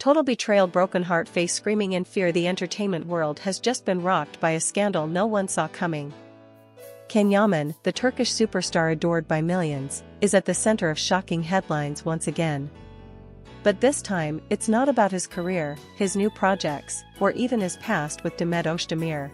Total betrayal. Broken heart face screaming in fear. The entertainment world has just been rocked by a scandal no one saw coming. Yaman, the Turkish superstar adored by millions, is at the center of shocking headlines once again. But this time, it's not about his career, his new projects, or even his past with Demet Özdemir.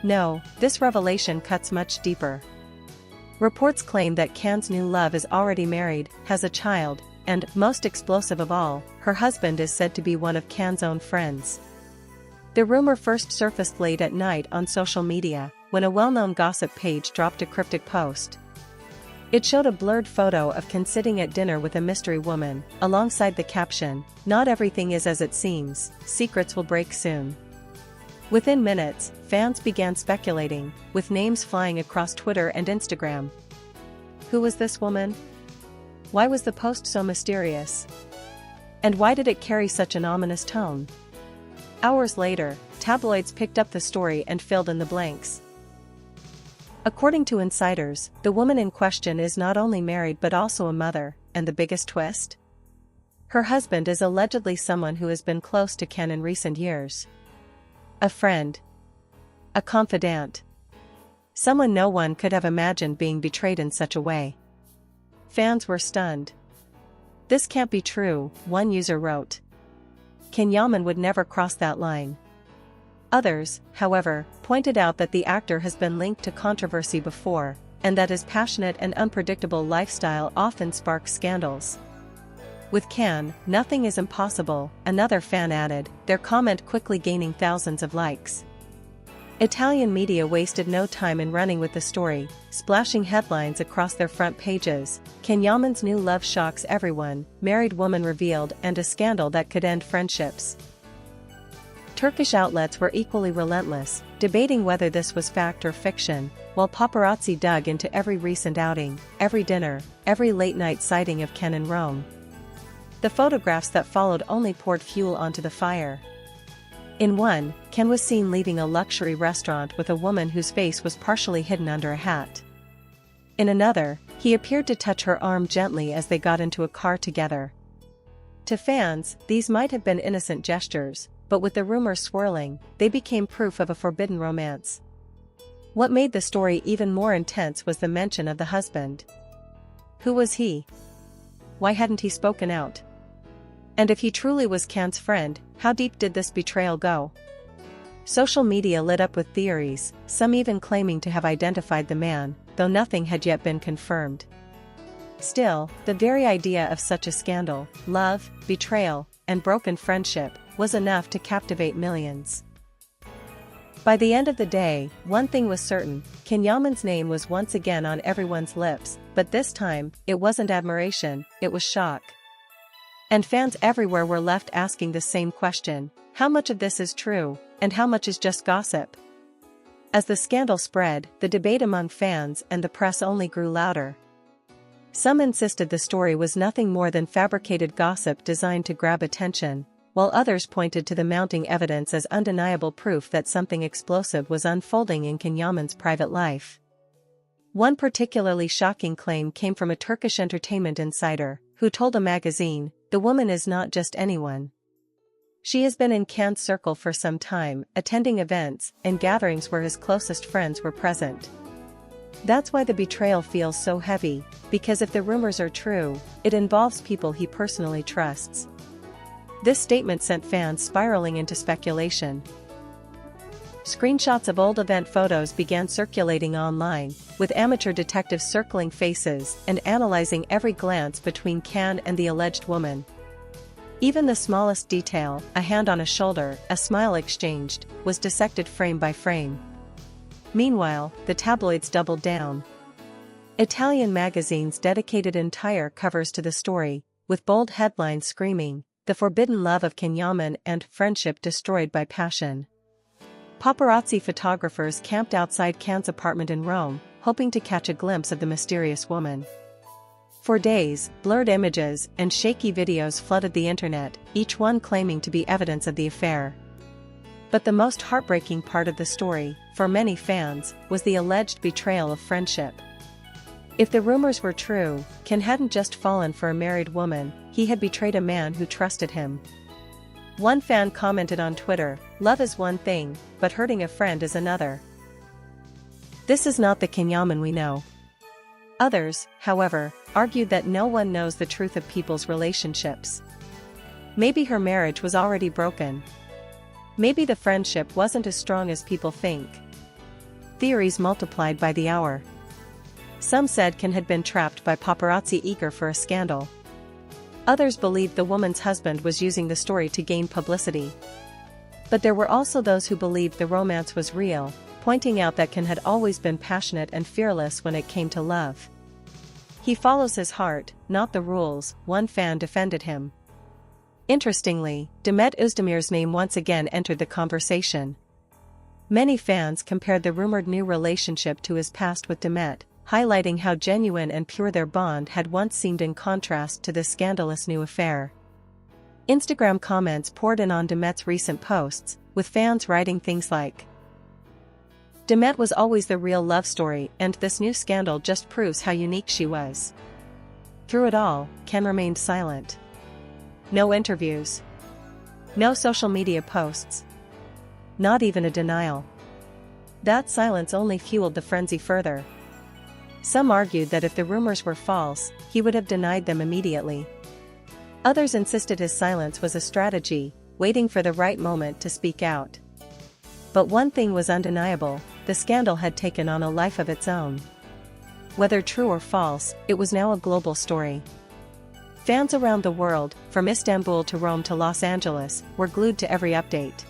No, this revelation cuts much deeper. Reports claim that Can's new love is already married, has a child, and, most explosive of all, her husband is said to be one of Can's own friends. The rumor first surfaced late at night on social media, when a well-known gossip page dropped a cryptic post. It showed a blurred photo of Can sitting at dinner with a mystery woman, alongside the caption, "Not everything is as it seems, secrets will break soon." Within minutes, fans began speculating, with names flying across Twitter and Instagram. Who was this woman? Why was the post so mysterious? And why did it carry such an ominous tone? Hours later, tabloids picked up the story and filled in the blanks. According to insiders, the woman in question is not only married but also a mother, and the biggest twist? Her husband is allegedly someone who has been close to Can in recent years. A friend. A confidant. Someone no one could have imagined being betrayed in such a way. Fans were stunned. "This can't be true," one user wrote. Yaman would never cross that line. Others, however, pointed out that the actor has been linked to controversy before, and that his passionate and unpredictable lifestyle often sparks scandals. With Can, nothing is impossible, another fan added, their comment quickly gaining thousands of likes. Italian media wasted no time in running with the story, splashing headlines across their front pages. Yaman's new love shocks everyone, married woman revealed, and a scandal that could end friendships. Turkish outlets were equally relentless, debating whether this was fact or fiction, while paparazzi dug into every recent outing, every dinner, every late-night sighting of Can in Rome. The photographs that followed only poured fuel onto the fire. In one, Can was seen leaving a luxury restaurant with a woman whose face was partially hidden under a hat. In another, he appeared to touch her arm gently as they got into a car together. To fans, these might have been innocent gestures, but with the rumors swirling, they became proof of a forbidden romance. What made the story even more intense was the mention of the husband. Who was he? Why hadn't he spoken out? And if he truly was Can's friend, how deep did this betrayal go? Social media lit up with theories, some even claiming to have identified the man, though nothing had yet been confirmed. Still, the very idea of such a scandal, love, betrayal, and broken friendship, was enough to captivate millions. By the end of the day, one thing was certain, Yaman's name was once again on everyone's lips, but this time, it wasn't admiration, it was shock. And fans everywhere were left asking the same question: how much of this is true, and how much is just gossip? As the scandal spread, the debate among fans and the press only grew louder. Some insisted the story was nothing more than fabricated gossip designed to grab attention, while others pointed to the mounting evidence as undeniable proof that something explosive was unfolding in Yaman's private life. One particularly shocking claim came from a Turkish entertainment insider, who told a magazine, "The woman is not just anyone. She has been in Can's circle for some time, attending events and gatherings where his closest friends were present. That's why the betrayal feels so heavy, because if the rumors are true, it involves people he personally trusts." This statement sent fans spiraling into speculation. Screenshots of old event photos began circulating online, with amateur detectives circling faces and analyzing every glance between Can and the alleged woman. Even the smallest detail, a hand on a shoulder, a smile exchanged, was dissected frame by frame. Meanwhile, the tabloids doubled down. Italian magazines dedicated entire covers to the story, with bold headlines screaming, "The forbidden love of Yaman" and "Friendship destroyed by passion." Paparazzi photographers camped outside Can's apartment in Rome, hoping to catch a glimpse of the mysterious woman. For days, blurred images and shaky videos flooded the internet, each one claiming to be evidence of the affair. But the most heartbreaking part of the story, for many fans, was the alleged betrayal of friendship. If the rumors were true, Can hadn't just fallen for a married woman, he had betrayed a man who trusted him. One fan commented on Twitter, "Love is one thing, but hurting a friend is another." This is not the Yaman we know. Others, however, argued that no one knows the truth of people's relationships. Maybe her marriage was already broken. Maybe the friendship wasn't as strong as people think. Theories multiplied by the hour. Some said Can had been trapped by paparazzi eager for a scandal. Others believed the woman's husband was using the story to gain publicity. But there were also those who believed the romance was real, pointing out that Can had always been passionate and fearless when it came to love. "He follows his heart, not the rules," one fan defended him. Interestingly, Demet Özdemir's name once again entered the conversation. Many fans compared the rumored new relationship to his past with Demet, highlighting how genuine and pure their bond had once seemed in contrast to this scandalous new affair. Instagram comments poured in on Demet's recent posts, with fans writing things like, "Demet was always the real love story, and this new scandal just proves how unique she was." Through it all, Can remained silent. No interviews. No social media posts. Not even a denial. That silence only fueled the frenzy further. Some argued that if the rumors were false, he would have denied them immediately. Others insisted his silence was a strategy, waiting for the right moment to speak out. But one thing was undeniable: the scandal had taken on a life of its own. Whether true or false, it was now a global story. Fans around the world, from Istanbul to Rome to Los Angeles, were glued to every update.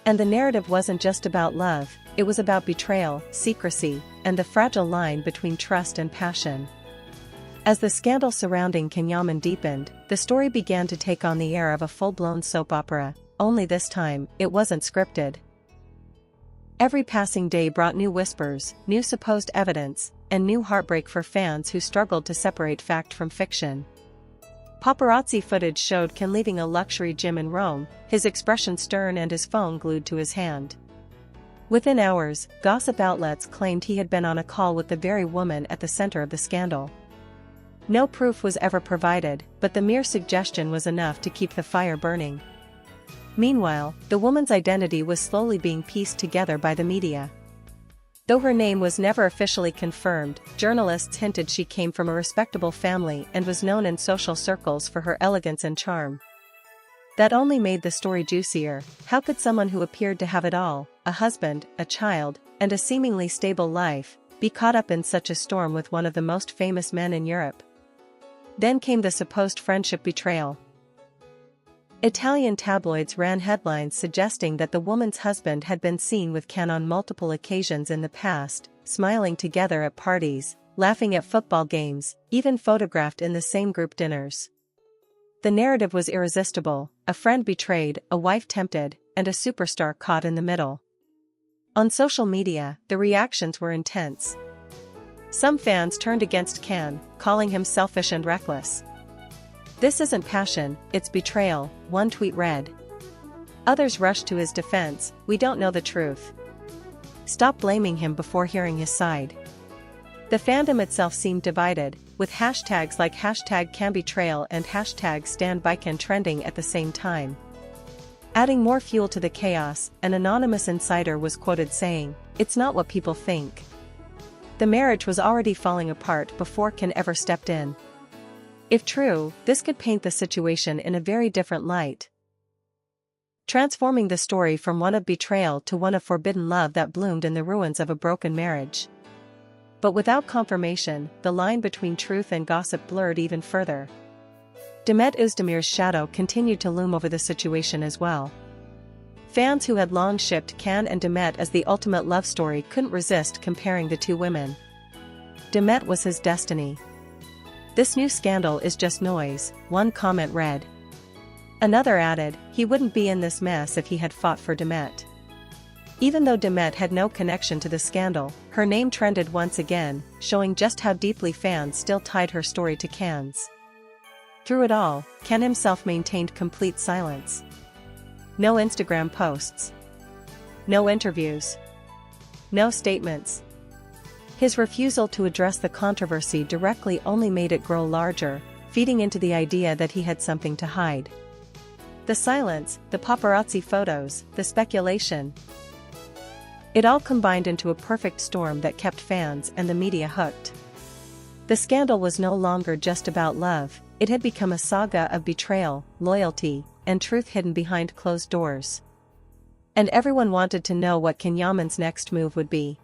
And the narrative wasn't just about love, it was about betrayal, secrecy, and the fragile line between trust and passion. As the scandal surrounding Yaman deepened, the story began to take on the air of a full-blown soap opera, only this time, it wasn't scripted. Every passing day brought new whispers, new supposed evidence, and new heartbreak for fans who struggled to separate fact from fiction. Paparazzi footage showed Can leaving a luxury gym in Rome, his expression stern and his phone glued to his hand. Within hours, gossip outlets claimed he had been on a call with the very woman at the center of the scandal. No proof was ever provided, but the mere suggestion was enough to keep the fire burning. Meanwhile, the woman's identity was slowly being pieced together by the media. Though her name was never officially confirmed, journalists hinted she came from a respectable family and was known in social circles for her elegance and charm. That only made the story juicier. How could someone who appeared to have it all, a husband, a child, and a seemingly stable life, be caught up in such a storm with one of the most famous men in Europe? Then came the supposed friendship betrayal. Italian tabloids ran headlines suggesting that the woman's husband had been seen with Can on multiple occasions in the past, smiling together at parties, laughing at football games, even photographed in the same group dinners. The narrative was irresistible: a friend betrayed, a wife tempted, and a superstar caught in the middle. On social media, the reactions were intense. Some fans turned against Can, calling him selfish and reckless. "This isn't passion, it's betrayal," one tweet read. Others rushed to his defense: "We don't know the truth. Stop blaming him before hearing his side." The fandom itself seemed divided, with hashtags like #CanBetrayal and #StandByCan trending at the same time. Adding more fuel to the chaos, an anonymous insider was quoted saying, "It's not what people think." The marriage was already falling apart before Can ever stepped in. If true, this could paint the situation in a very different light, transforming the story from one of betrayal to one of forbidden love that bloomed in the ruins of a broken marriage. But without confirmation, the line between truth and gossip blurred even further. Demet Özdemir's shadow continued to loom over the situation as well. Fans who had long shipped Can and Demet as the ultimate love story couldn't resist comparing the two women. Demet was his destiny. "This new scandal is just noise," one comment read. Another added, "He wouldn't be in this mess if he had fought for Demet." Even though Demet had no connection to the scandal, her name trended once again, showing just how deeply fans still tied her story to Can's. Through it all, Can himself maintained complete silence. No Instagram posts. No interviews. No statements. His refusal to address the controversy directly only made it grow larger, feeding into the idea that he had something to hide. The silence, the paparazzi photos, the speculation. It all combined into a perfect storm that kept fans and the media hooked. The scandal was no longer just about love, it had become a saga of betrayal, loyalty, and truth hidden behind closed doors. And everyone wanted to know what Yaman's next move would be.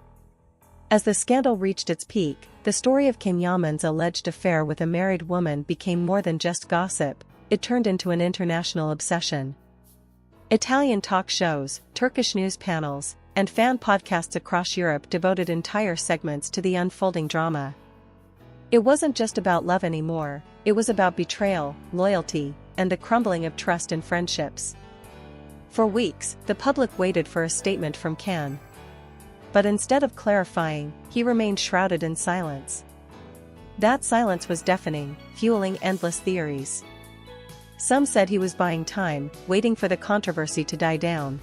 As the scandal reached its peak, the story of Yaman's alleged affair with a married woman became more than just gossip, it turned into an international obsession. Italian talk shows, Turkish news panels, and fan podcasts across Europe devoted entire segments to the unfolding drama. It wasn't just about love anymore, it was about betrayal, loyalty, and the crumbling of trust in friendships. For weeks, the public waited for a statement from Can. But instead of clarifying, he remained shrouded in silence. That silence was deafening, fueling endless theories. Some said he was buying time, waiting for the controversy to die down.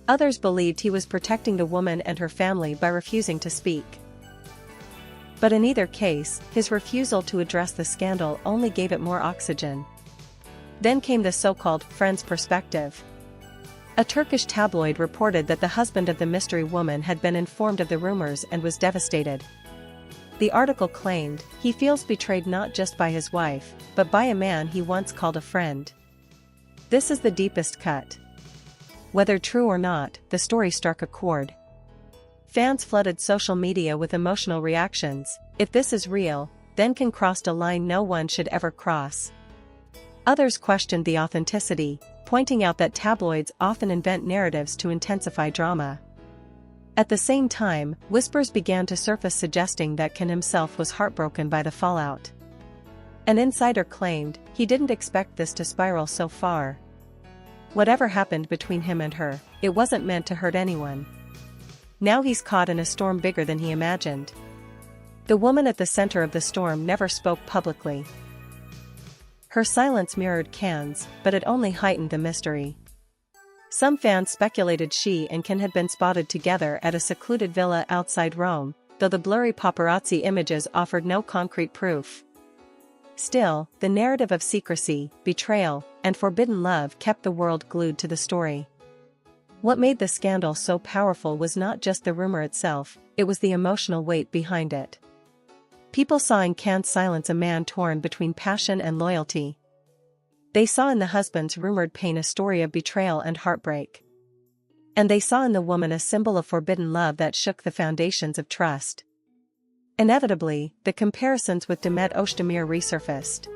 Others believed he was protecting the woman and her family by refusing to speak. But in either case, his refusal to address the scandal only gave it more oxygen. Then came the so-called friend's perspective. A Turkish tabloid reported that the husband of the mystery woman had been informed of the rumors and was devastated. The article claimed, he feels betrayed not just by his wife, but by a man he once called a friend. This is the deepest cut. Whether true or not, the story struck a chord. Fans flooded social media with emotional reactions. If this is real, then Can crossed a line no one should ever cross. Others questioned the authenticity, pointing out that tabloids often invent narratives to intensify drama. At the same time, whispers began to surface suggesting that Can himself was heartbroken by the fallout. An insider claimed, he didn't expect this to spiral so far. Whatever happened between him and her, it wasn't meant to hurt anyone. Now he's caught in a storm bigger than he imagined. The woman at the center of the storm never spoke publicly. Her silence mirrored Can's, but it only heightened the mystery. Some fans speculated she and Can had been spotted together at a secluded villa outside Rome, though the blurry paparazzi images offered no concrete proof. Still, the narrative of secrecy, betrayal, and forbidden love kept the world glued to the story. What made the scandal so powerful was not just the rumor itself, it was the emotional weight behind it. People saw in Can's silence a man torn between passion and loyalty. They saw in the husband's rumored pain a story of betrayal and heartbreak. And they saw in the woman a symbol of forbidden love that shook the foundations of trust. Inevitably, the comparisons with Demet Özdemir resurfaced.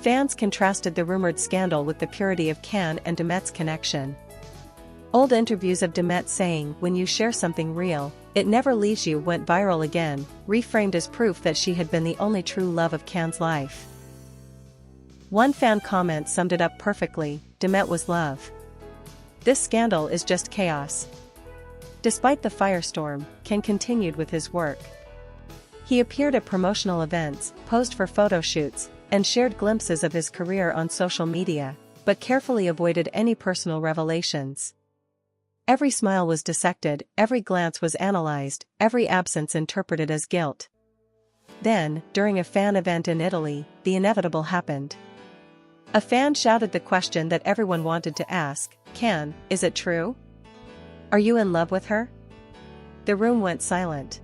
Fans contrasted the rumored scandal with the purity of Can and Demet's connection. Old interviews of Demet saying, "When you share something real, it never leaves you" went viral again, reframed as proof that she had been the only true love of Can's life. One fan comment summed it up perfectly, Demet was love. This scandal is just chaos. Despite the firestorm, Can continued with his work. He appeared at promotional events, posed for photo shoots, and shared glimpses of his career on social media, but carefully avoided any personal revelations. Every smile was dissected, every glance was analyzed, every absence interpreted as guilt. Then, during a fan event in Italy, the inevitable happened. A fan shouted the question that everyone wanted to ask, "Can, is it true? Are you in love with her?" The room went silent.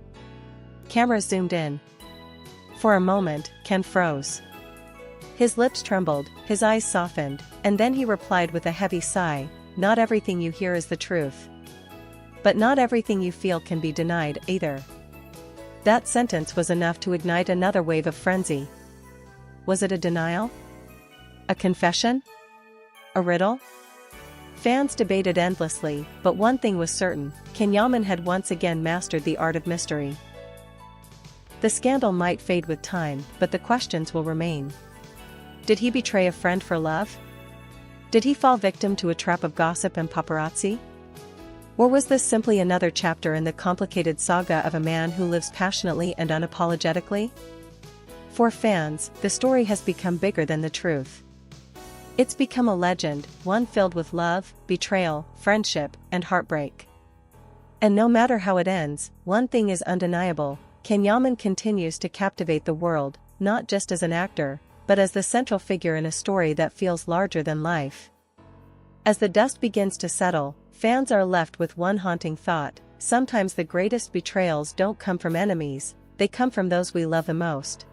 Cameras zoomed in. For a moment, Can froze. His lips trembled, his eyes softened, and then he replied with a heavy sigh, "Not everything you hear is the truth. But not everything you feel can be denied, either." That sentence was enough to ignite another wave of frenzy. Was it a denial? A confession? A riddle? Fans debated endlessly, but one thing was certain, Yaman had once again mastered the art of mystery. The scandal might fade with time, but the questions will remain. Did he betray a friend for love? Did he fall victim to a trap of gossip and paparazzi? Or was this simply another chapter in the complicated saga of a man who lives passionately and unapologetically? For fans, the story has become bigger than the truth. It's become a legend, one filled with love, betrayal, friendship, and heartbreak. And no matter how it ends, one thing is undeniable, Yaman continues to captivate the world, not just as an actor, but as the central figure in a story that feels larger than life. As the dust begins to settle, fans are left with one haunting thought: sometimes the greatest betrayals don't come from enemies, they come from those we love the most.